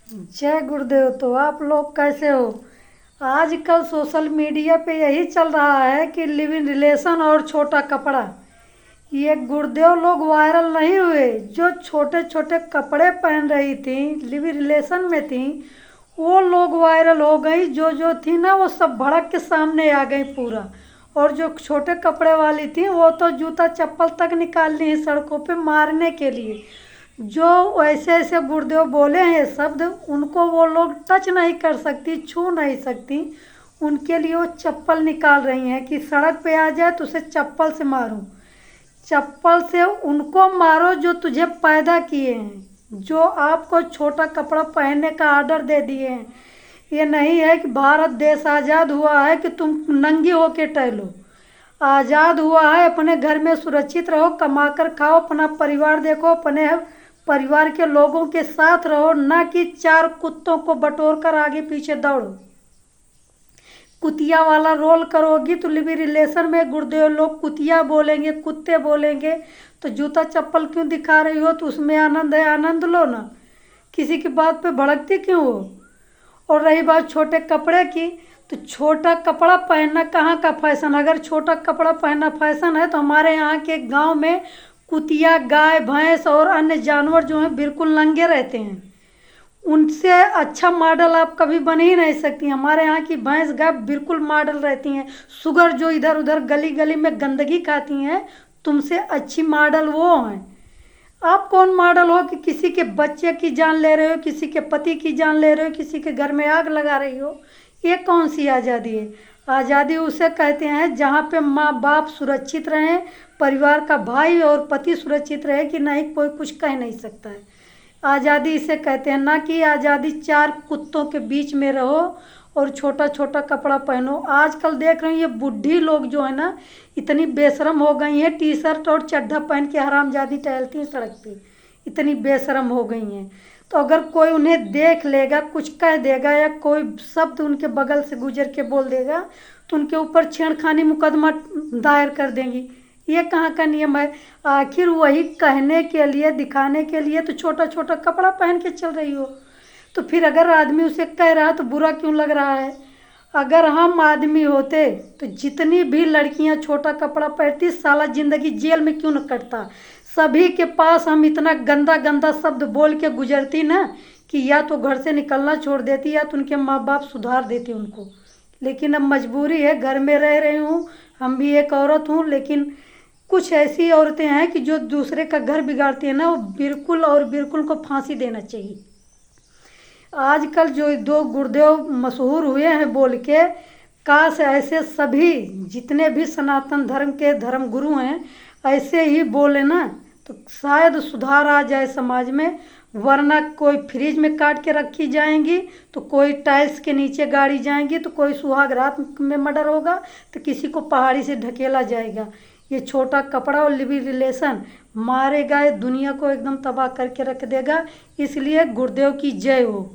जय गुरुदेव। तो आप लोग कैसे हो? आजकल सोशल मीडिया पे यही चल रहा है कि लिव इन रिलेशन और छोटा कपड़ा। ये गुरुदेव लोग वायरल नहीं हुए? जो छोटे छोटे कपड़े पहन रही थी, लिव इन रिलेशन में थी, वो लोग वायरल हो गई। जो थी ना, वो सब भड़क के सामने आ गई पूरा। और जो छोटे कपड़े वाली थी, वो तो जूता चप्पल तक निकाल ली सड़कों पे मारने के लिए। जो ऐसे ऐसे गुरुदेव बोले हैं शब्द, उनको वो लोग टच नहीं कर सकती, छू नहीं सकती। उनके लिए वो चप्पल निकाल रही हैं कि सड़क पे आ जाए तो उसे चप्पल से मारूं। चप्पल से उनको मारो जो तुझे पैदा किए हैं, जो आपको छोटा कपड़ा पहनने का आर्डर दे दिए हैं। ये नहीं है कि भारत देश आज़ाद हुआ है कि तुम नंगी होके टहलो। आज़ाद हुआ है, अपने घर में सुरक्षित रहो, कमा कर खाओ, अपना परिवार देखो, अपने परिवार के लोगों के साथ रहो, ना कि चार कुत्तों को बटोर कर आगे पीछे दौड़ो। कुतिया वाला रोल करोगी तो लिव इन रिलेशन में गुरुदेव लोग कुतिया बोलेंगे, कुत्ते बोलेंगे। तो जूता चप्पल क्यों दिखा रही हो? तो उसमें आनंद है, आनंद लो ना। किसी की बात पे भड़कती क्यों हो? और रही बात छोटे कपड़े की, तो छोटा कपड़ा पहनना कहाँ का फैशन? अगर छोटा कपड़ा पहनना फैशन है तो हमारे यहाँ के गांव में कुतिया, गाय, भैंस और अन्य जानवर जो हैं बिल्कुल नंगे रहते हैं। उनसे अच्छा मॉडल आप कभी बन ही नहीं सकती। हमारे यहाँ की भैंस गाय बिल्कुल मॉडल रहती हैं। सुगर जो इधर उधर गली गली में गंदगी खाती हैं, तुमसे अच्छी मॉडल वो हैं। आप कौन मॉडल हो कि किसी के बच्चे की जान ले रहे हो, किसी के पति की जान ले रहे हो, किसी के घर में आग लगा रही हो? ये कौन सी आज़ादी है? आज़ादी उसे कहते हैं जहाँ पे माँ बाप सुरक्षित रहें, परिवार का भाई और पति सुरक्षित रहे कि नहीं कोई कुछ कह नहीं सकता है। आज़ादी इसे कहते हैं, ना कि आज़ादी चार कुत्तों के बीच में रहो और छोटा छोटा कपड़ा पहनो। आजकल देख रहे हैं ये बूढ़ी लोग जो है ना, इतनी बेशरम हो गई हैं, टी शर्ट और चड्ढा पहन के हरामजादी टहलती हैं सड़क पे। इतनी बेशरम हो गई हैं। तो अगर कोई उन्हें देख लेगा, कुछ कह देगा या कोई शब्द उनके बगल से गुजर के बोल देगा, तो उनके ऊपर छेड़खानी मुकदमा दायर कर देंगी। ये कहाँ का नियम है? आखिर वही कहने के लिए, दिखाने के लिए तो छोटा छोटा कपड़ा पहन के चल रही हो। तो फिर अगर आदमी उसे कह रहा है तो बुरा क्यों लग रहा है? अगर हम आदमी होते तो जितनी भी लड़कियां छोटा कपड़ा पहनती, साला जिंदगी जेल में क्यों न कटता। सभी के पास हम इतना गंदा गंदा शब्द बोल के गुजरती ना, कि या तो घर से निकलना छोड़ देती या तो उनके माँ बाप सुधार देते उनको। लेकिन अब मजबूरी है, घर में रह रही हूँ, हम भी एक औरत हूँ। लेकिन कुछ ऐसी औरतें हैं कि जो दूसरे का घर बिगाड़ती है ना, वो बिल्कुल और बिल्कुल को फांसी देना चाहिए। आजकल जो दो गुरुदेव मशहूर हुए हैं बोल के, काश ऐसे सभी जितने भी सनातन धर्म के धर्म गुरु हैं ऐसे ही बोले ना, तो शायद सुधार आ जाए समाज में। वरना कोई फ्रिज में काट के रखी जाएंगी, तो कोई टाइल्स के नीचे गाड़ी जाएंगी, तो कोई सुहाग रात में मर्डर होगा, तो किसी को पहाड़ी से ढकेला जाएगा। ये छोटा कपड़ा और लिव इन रिलेशन मारे गए दुनिया को एकदम तबाह करके रख देगा। इसलिए गुरुदेव की जय हो।